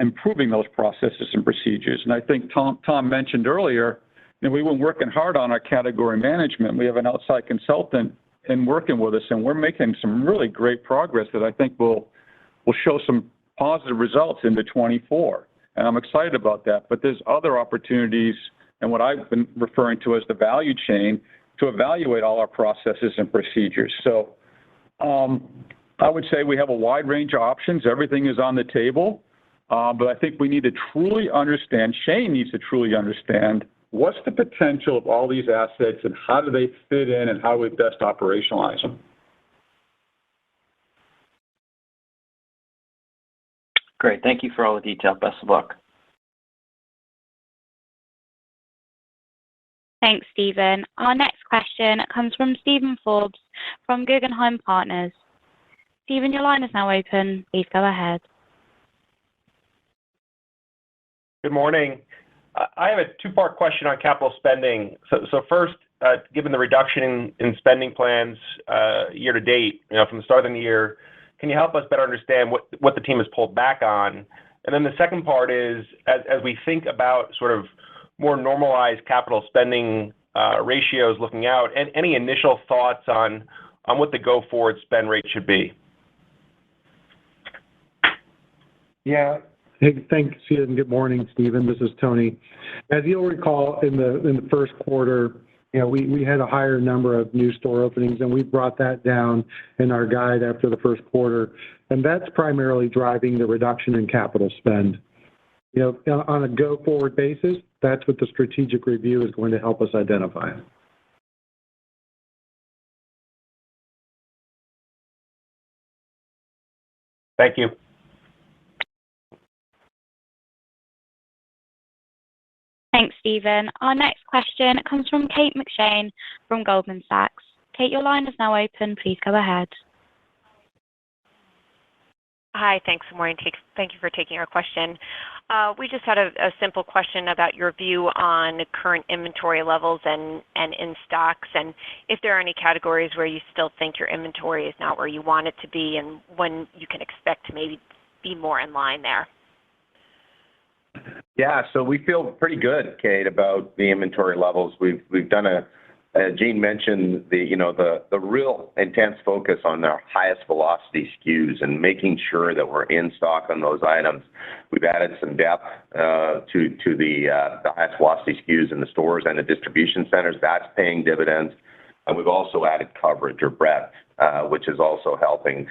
S3: improving those processes and procedures. And I think Tom mentioned earlier, we've been working hard on our category management. We have an outside consultant in working with us, and we're making some really great progress that I think will show some positive results into 24. And I'm excited about that. But there's other opportunities, and what I've been referring to as the value chain, to evaluate all our processes and procedures. So I would say we have a wide range of options. Everything is on the table. But I think we need to truly understand, Shane needs to truly understand, what's the potential of all these assets and how do they fit in and how we best operationalize them?
S13: Great. Thank you for all the detail. Best of luck.
S1: Thanks, Stephen. Our next question comes from Stephen Forbes from Guggenheim Partners. Stephen, your line is now open. Please go ahead.
S14: Good morning. I have a two-part question on capital spending. So first, given the reduction in spending plans year to date, from the start of the year, can you help us better understand what the team has pulled back on? And then the second part is, as we think about sort of more normalized capital spending ratios looking out, and any initial thoughts on what the go-forward spend rate should be?
S5: Yeah. Hey, thanks, and good morning, Stephen. This is Tony. As you'll recall, in the first quarter, we had a higher number of new store openings, and we brought that down in our guide after the first quarter, and that's primarily driving the reduction in capital spend. On a go-forward basis, that's what the strategic review is going to help us identify.
S14: Thank you.
S1: Thanks, Stephen. Our next question comes from Kate McShane from Goldman Sachs. Kate, your line is now open. Please go ahead.
S15: Hi, thanks. Good morning. Thank you for taking our question. We just had a simple question about your view on current inventory levels and in stocks, and if there are any categories where you still think your inventory is not where you want it to be, and when you can expect to maybe be more in line there.
S4: Yeah, so we feel pretty good, Kate, about the inventory levels. We've done Jean mentioned the real intense focus on our highest velocity SKUs and making sure that we're in stock on those items. We've added some depth to the highest velocity SKUs in the stores and the distribution centers. That's paying dividends. And we've also added coverage or breadth, which is also helping.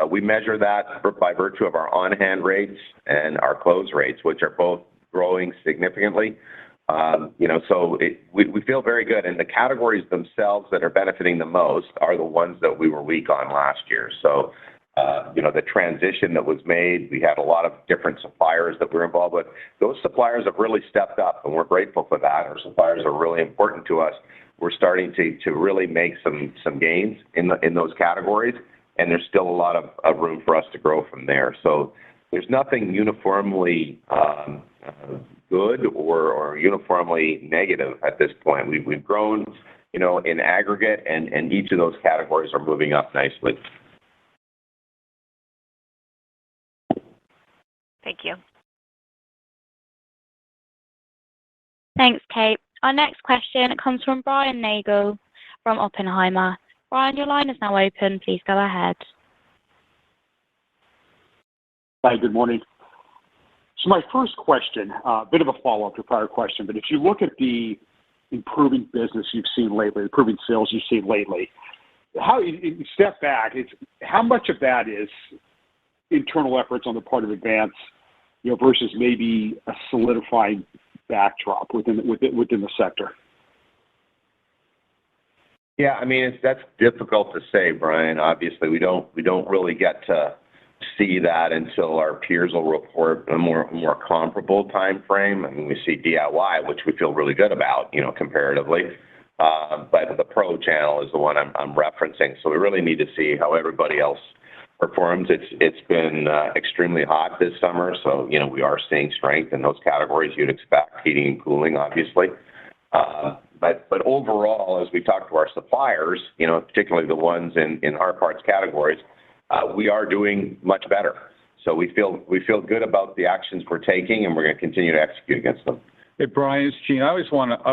S4: We measure that by virtue of our on-hand rates and our close rates, which are both growing significantly. So we feel very good. And the categories themselves that are benefiting the most are the ones that we were weak on last year. So, the transition that was made, we had a lot of different suppliers that we're involved with. Those suppliers have really stepped up, and we're grateful for that. Our suppliers are really important to us. We're starting to really make some gains in those categories, and there's still a lot of room for us to grow from there. So there's nothing uniformly good or uniformly negative at this point. We've grown, in aggregate, and each of those categories are moving up nicely.
S15: Thank you.
S1: Thanks, Kate. Our next question comes from Brian Nagel from Oppenheimer. Brian, your line is now open. Please go ahead.
S16: Hi, good morning. So my first question, a bit of a follow-up to a prior question, but if you look at the improving business you've seen lately, improving sales you've seen lately, how you step back, how much of that is internal efforts on the part of Advance, versus maybe a solidifying backdrop within the sector?
S4: Yeah, I mean, that's difficult to say, Brian. Obviously, we don't really get to see that until our peers will report a more comparable time frame. I mean, we see DIY, which we feel really good about, comparatively. But the pro channel is the one I'm referencing. So we really need to see how everybody else performs. It's been extremely hot this summer, so we are seeing strength in those categories you'd expect, heating and cooling, obviously. But But overall, as we talk to our suppliers, particularly the ones in hard parts categories, we are doing much better. So we feel good about the actions we're taking, and we're going to continue to execute against them.
S3: Hey, Brian, it's Gene. I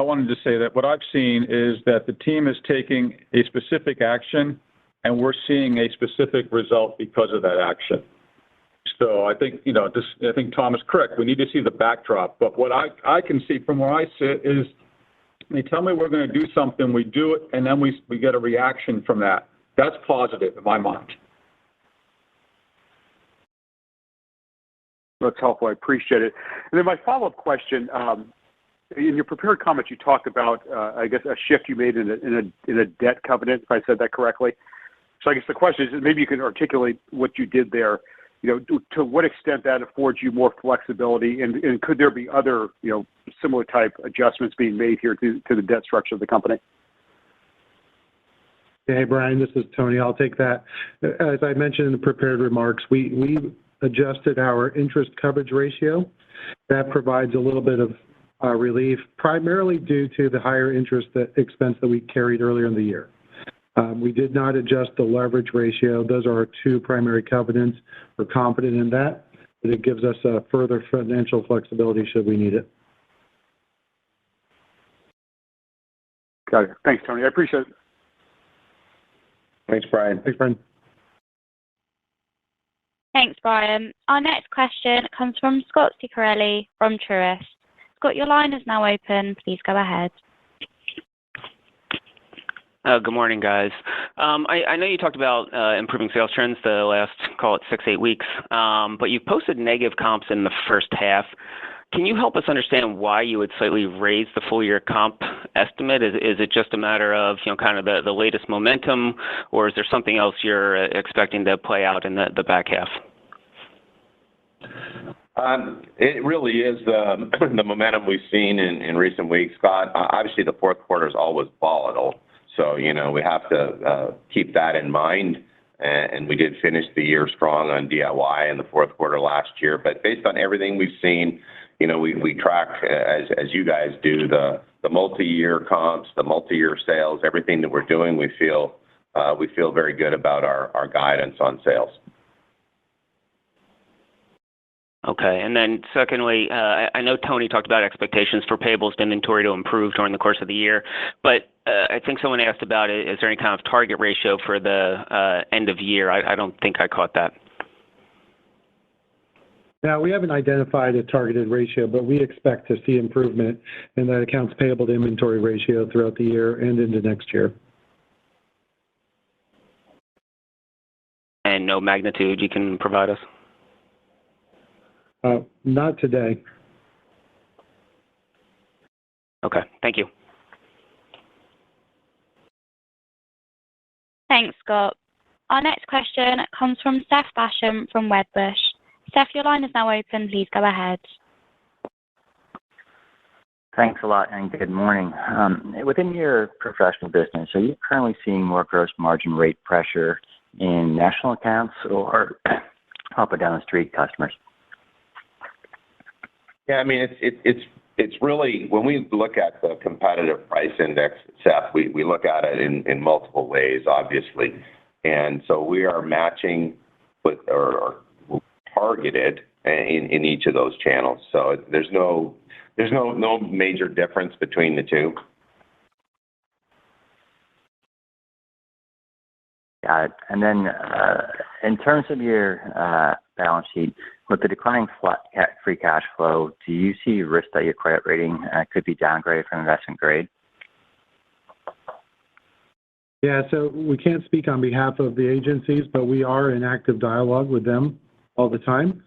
S3: wanted to say that what I've seen is that the team is taking a specific action, and we're seeing a specific result because of that action. So I think, I think Tom is correct. We need to see the backdrop. But what I can see from where I sit is they tell me we're going to do something, we do it, and then we get a reaction from that. That's positive in my mind.
S16: That's helpful. I appreciate it. And then my follow-up question, in your prepared comments, you talked about, I guess, a shift you made in a debt covenant, if I said that correctly. So I guess the question is, maybe you can articulate what you did there, to what extent that affords you more flexibility, and could there be other, similar type adjustments being made here to the debt structure of the company?
S5: Hey, Brian, this is Tony. I'll take that. As I mentioned in the prepared remarks, we adjusted our interest coverage ratio. That provides a little bit of relief, primarily due to the higher interest expense that we carried earlier in the year. We did not adjust the leverage ratio. Those are our two primary covenants. We're confident in that, but it gives us further financial flexibility should we need it.
S16: Got it. Thanks, Tony. I appreciate it.
S4: Thanks, Brian.
S5: Thanks, Brian.
S1: Thanks, Brian. Our next question comes from Scott Ciccarelli from Truist. Scott, your line is now open. Please go ahead.
S17: Good morning, guys. I know you talked about improving sales trends the last, call it 6-8 weeks, but you've posted negative comps in the first half. Can you help us understand why you would slightly raise the full-year comp estimate? Is it just a matter of, kind of the latest momentum, or is there something else you're expecting to play out in the back half?
S4: It really is the momentum we've seen in recent weeks, Scott. Obviously, the fourth quarter is always volatile, so, we have to keep that in mind. And we did finish the year strong on DIY in the fourth quarter last year. But based on everything we've seen, we track, as you guys do, the multi-year comps, the multi-year sales, everything that we're doing, we feel very good about our guidance on sales.
S17: Okay. And then secondly, I know Tony talked about expectations for payables to inventory to improve during the course of the year, but I think someone asked about it. Is there any kind of target ratio for the end of year? I don't think I caught that.
S5: Now, we haven't identified a targeted ratio, but we expect to see improvement in that accounts payable to inventory ratio throughout the year and into next year.
S17: And no magnitude you can provide us?
S5: Not today.
S17: Okay. Thank you.
S1: Thanks, Scott. Our next question comes from Seth Basham from Wedbush. Seth, your line is now open. Please go ahead.
S18: Thanks a lot, and good morning. Within your professional business, are you currently seeing more gross margin rate pressure in national accounts or up and down the street customers?
S4: Yeah, I mean, it's really, when we look at the competitive price index, Seth, we look at it in multiple ways, obviously. And so we are matching with or targeted in each of those channels. So there's no major difference between the two.
S18: Got it. And then in terms of your balance sheet, with the declining free cash flow, do you see risk that your credit rating could be downgraded from investment grade?
S5: Yeah, so we can't speak on behalf of the agencies, but we are in active dialogue with them all the time.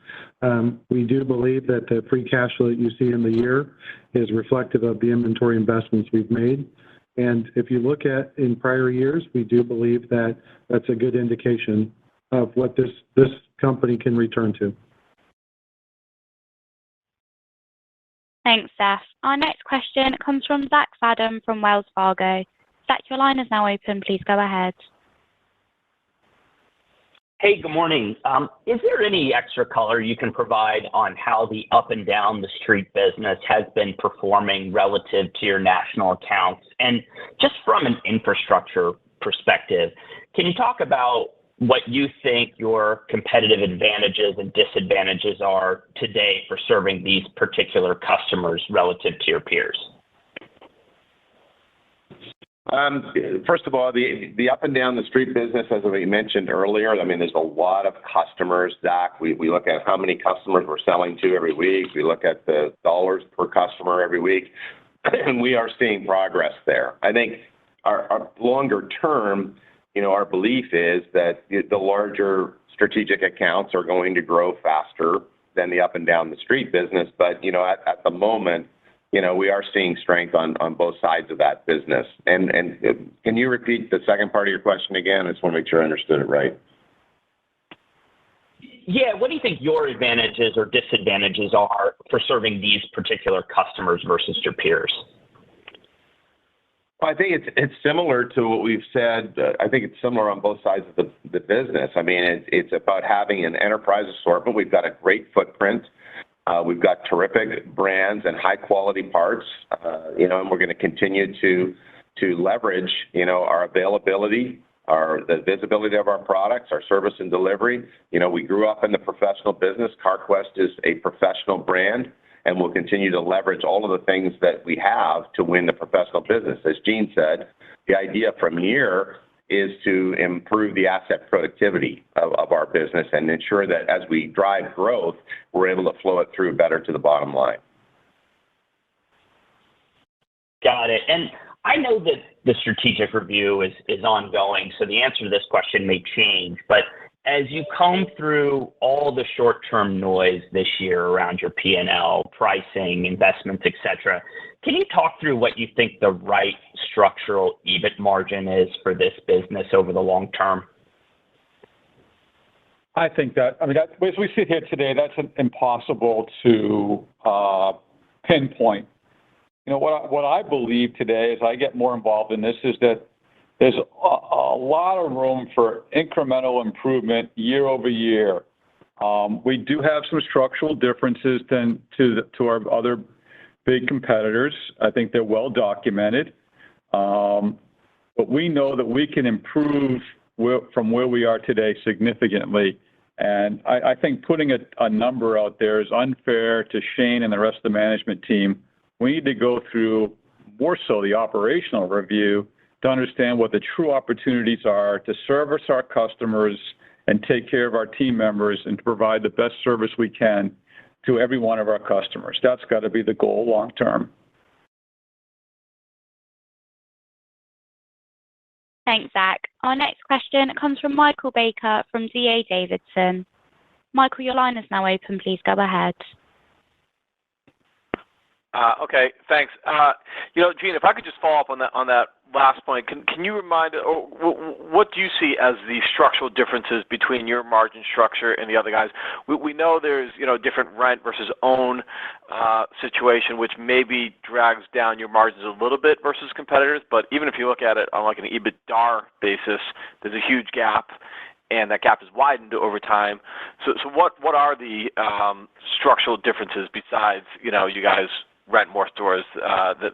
S5: We do believe that the free cash flow that you see in the year is reflective of the inventory investments we've made. And if you look at in prior years, we do believe that that's a good indication of what this company can return to.
S1: Thanks, Seth. Our next question comes from Zach Fadem from Wells Fargo. Zach, your line is now open. Please go ahead.
S19: Hey, good morning. Is there any extra color you can provide on how the up and down the street business has been performing relative to your national accounts? And just from an infrastructure perspective, can you talk about what you think your competitive advantages and disadvantages are today for serving these particular customers relative to your peers?
S4: First of all, the up and down the street business, as we mentioned earlier, I mean, there's a lot of customers, Zach. We look at how many customers we're selling to every week. We look at the dollars per customer every week, and we are seeing progress there. I think our longer term, our belief is that the larger strategic accounts are going to grow faster than the up and down the street business. But, at the moment, we are seeing strength on both sides of that business. And can you repeat the second part of your question again? I just want to make sure I understood it right.
S19: Yeah, what do you think your advantages or disadvantages are for serving these particular customers versus your peers?
S4: Well, I think it's similar to what we've said. I think it's similar on both sides of the business. I mean, it's about having an enterprise assortment. We've got a great footprint. We've got terrific brands and high-quality parts, and we're going to continue to leverage, our availability, the visibility of our products, our service and delivery. We grew up in the professional business. CarQuest is a professional brand, and we'll continue to leverage all of the things that we have to win the professional business. As Gene said, the idea from here is to improve the asset productivity of our business and ensure that as we drive growth, we're able to flow it through better to the bottom line.
S19: Got it. And I know that the strategic review is ongoing, so the answer to this question may change. But as you comb through all the short-term noise this year around your P&L, pricing, investments, et cetera, can you talk through what you think the right structural EBIT margin is for this business over the long term?
S3: I think that, as we sit here today, that's impossible to pinpoint. What I believe today, as I get more involved in this, is that there's a lot of room for incremental improvement year over year. We do have some structural differences to our other big competitors. I think they're well documented. But we know that we can improve from where we are today significantly. And I think putting a number out there is unfair to Shane and the rest of the management team. We need to go through more so the operational review to understand what the true opportunities are to service our customers and take care of our team members and to provide the best service we can to every one of our customers. That's got to be the goal long term.
S1: Thanks, Zach. Our next question comes from Michael Baker from D.A. Davidson. Michael, your line is now open. Please go ahead.
S20: Okay, thanks. Gene, if I could just follow up on that last point, can you remind, or what do you see as the structural differences between your margin structure and the other guys? We know there's different rent versus own situation, which maybe drags down your margins a little bit versus competitors. But even if you look at it on like an EBITDA basis, there's a huge gap, and that gap has widened over time. So what are the structural differences besides you guys rent more stores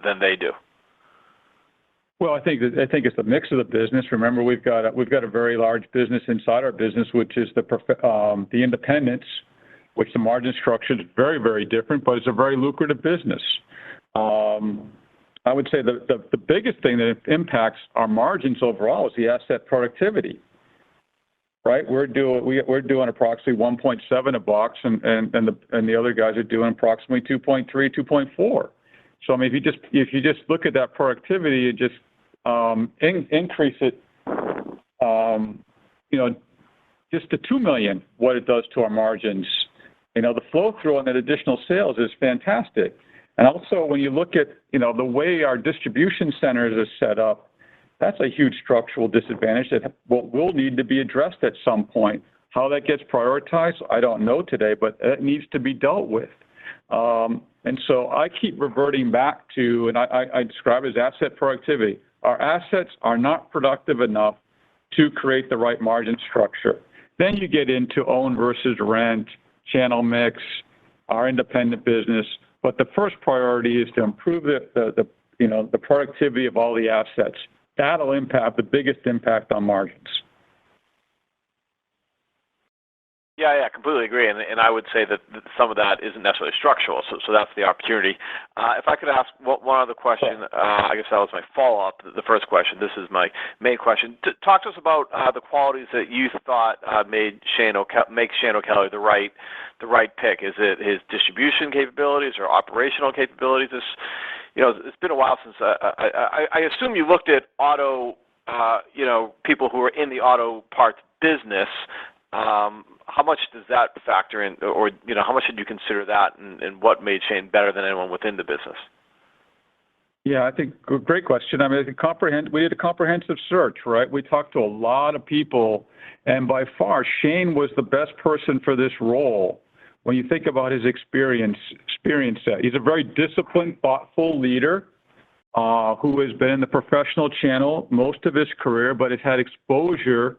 S20: than they do?
S3: Well, I think it's a mix of the business. Remember, we've got a very large business inside our business, which is the independents, which the margin structure is very, very different, but it's a very lucrative business. I would say the biggest thing that impacts our margins overall is the asset productivity. Right, we're doing approximately 1.7 a box, and the other guys are doing approximately 2.3, 2.4. So if you just look at that productivity and just increase it, just to $2 million, what it does to our margins, the flow through on that additional sales is fantastic. And also when you look at the way our distribution centers are set up, that's a huge structural disadvantage that will need to be addressed at some point. How that gets prioritized, I don't know today, but it needs to be dealt with. And so I keep reverting back to, and I describe it as asset productivity. Our assets are not productive enough to create the right margin structure. Then you get into own versus rent, channel mix, our independent business. But the first priority is to improve the productivity of all the assets. That'll impact the biggest impact on margins.
S20: Yeah, completely agree. And I would say that some of that isn't necessarily structural, so that's the opportunity. If I could ask one other question, I guess that was my follow-up, the first question. This is my main question. Talk to us about the qualities that you thought make Shane O'Kelly the right pick. Is it his distribution capabilities or operational capabilities? It's been a while since I assume you looked at auto, people who are in the auto parts business. How much does that factor in, or how much did you consider that, and what made Shane better than anyone within the business?
S3: Yeah, I think great question. I mean, we did a comprehensive search, right? We talked to a lot of people, and by far, Shane was the best person for this role. When you think about his experience set, he's a very disciplined, thoughtful leader who has been in the professional channel most of his career, but has had exposure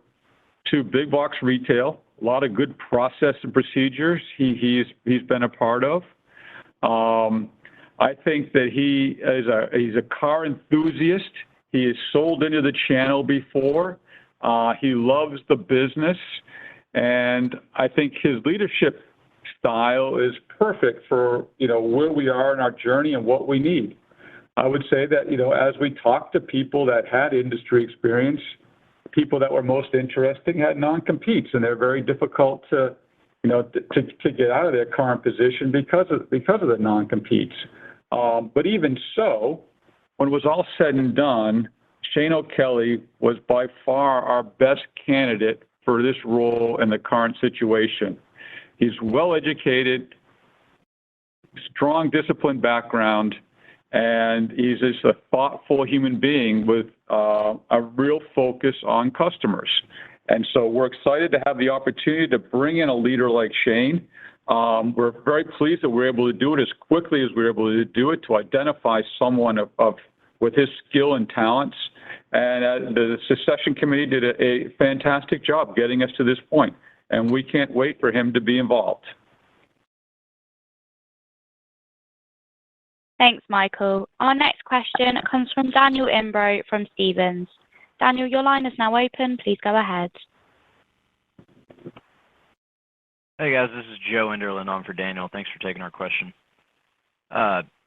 S3: to big box retail. A lot of good process and procedures he's been a part of. I think that he's a car enthusiast. He has sold into the channel before. He loves the business, and I think his leadership style is perfect for where we are in our journey and what we need. I would say that as we talk to people that had industry experience, people that were most interesting had non-competes, and they're very difficult to get out of their current position because of the non-competes. But even so, when it was all said and done, Shane O'Kelly was by far our best candidate for this role in the current situation. He's well-educated, strong discipline background, and he's just a thoughtful human being with a real focus on customers. And so we're excited to have the opportunity to bring in a leader like Shane. We're very pleased that we're able to do it as quickly as we're able to do it, to identify someone with his skill and talents. And the succession committee did a fantastic job getting us to this point, and we can't wait for him to be involved.
S1: Thanks, Michael. Our next question comes from Daniel Imbro from Stephens. Daniel, your line is now open. Please go ahead.
S21: Hey, guys. This is Joe Enderlin on for Daniel. Thanks for taking our question.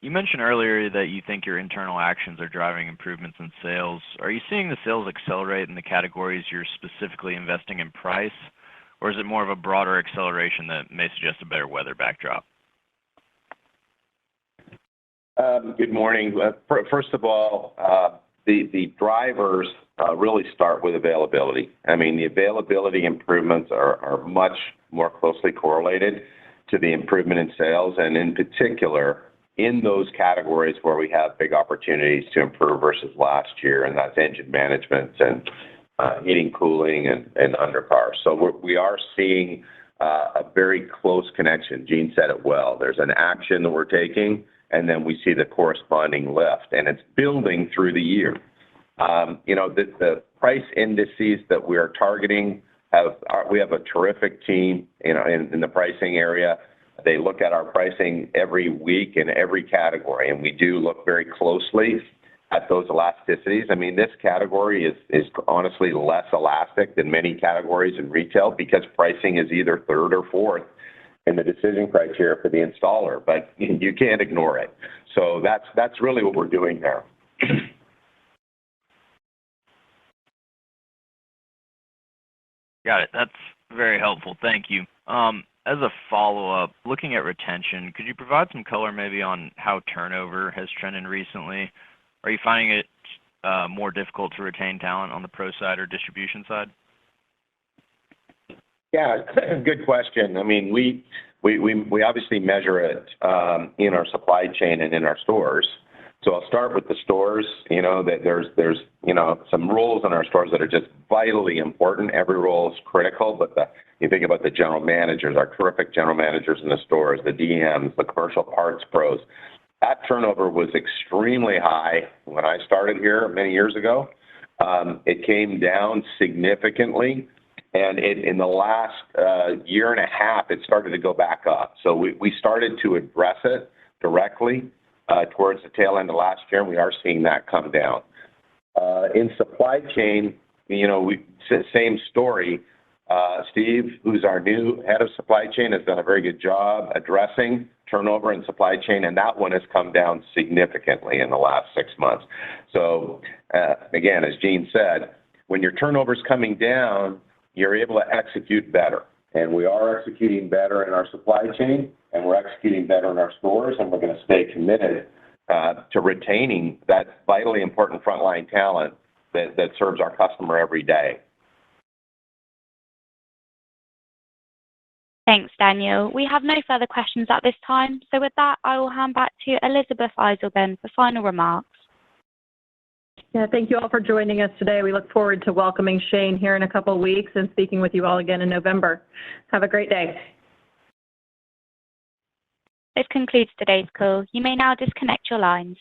S21: You mentioned earlier that you think your internal actions are driving improvements in sales. Are you seeing the sales accelerate in the categories you're specifically investing in price, or is it more of a broader acceleration that may suggest a better weather backdrop?
S4: Good morning. First of all, the drivers really start with availability. I mean, the availability improvements are much more closely correlated to the improvement in sales, and in particular, in those categories where we have big opportunities to improve versus last year, and that's engine management and heating, cooling, and undercar. So we are seeing a very close connection. Gene said it well. There's an action that we're taking, and then we see the corresponding lift, and it's building through the year. The price indices that we are targeting, we have a terrific team in the pricing area. They look at our pricing every week in every category, and we do look very closely at those elasticities. I mean, this category is honestly less elastic than many categories in retail because pricing is either third or fourth in the decision criteria for the installer, but you can't ignore it. So that's really what we're doing there.
S21: Got it. That's very helpful. Thank you. As a follow-up, looking at retention, could you provide some color maybe on how turnover has trended recently? Are you finding it more difficult to retain talent on the pro side or distribution side?
S4: Yeah, good question. I mean, we obviously measure it in our supply chain and in our stores. So I'll start with the stores. That there's some roles in our stores that are just vitally important. Every role is critical, but you think about the general managers, our terrific general managers in the stores, the DMs, the commercial parts pros. That turnover was extremely high when I started here many years ago. It came down significantly, And in the last year and a half, it started to go back up. So we started to address it directly towards the tail end of last year, and we are seeing that come down. In supply chain, same story. Steve, who's our new head of supply chain, has done a very good job addressing turnover in supply chain, and that one has come down significantly in the last 6 months. So, again, as Gene said, when your turnover is coming down, you're able to execute better. And we are executing better in our supply chain, and we're executing better in our stores, and we're going to stay committed to retaining that vitally important frontline talent that serves our customer every day.
S1: Thanks, Daniel. We have no further questions at this time. So with that, I will hand back to Elizabeth Eiselben for final remarks.
S2: Yeah, thank you all for joining us today. We look forward to welcoming Shane here in a couple of weeks and speaking with you all again in November. Have a great day.
S1: This concludes today's call. You may now disconnect your lines.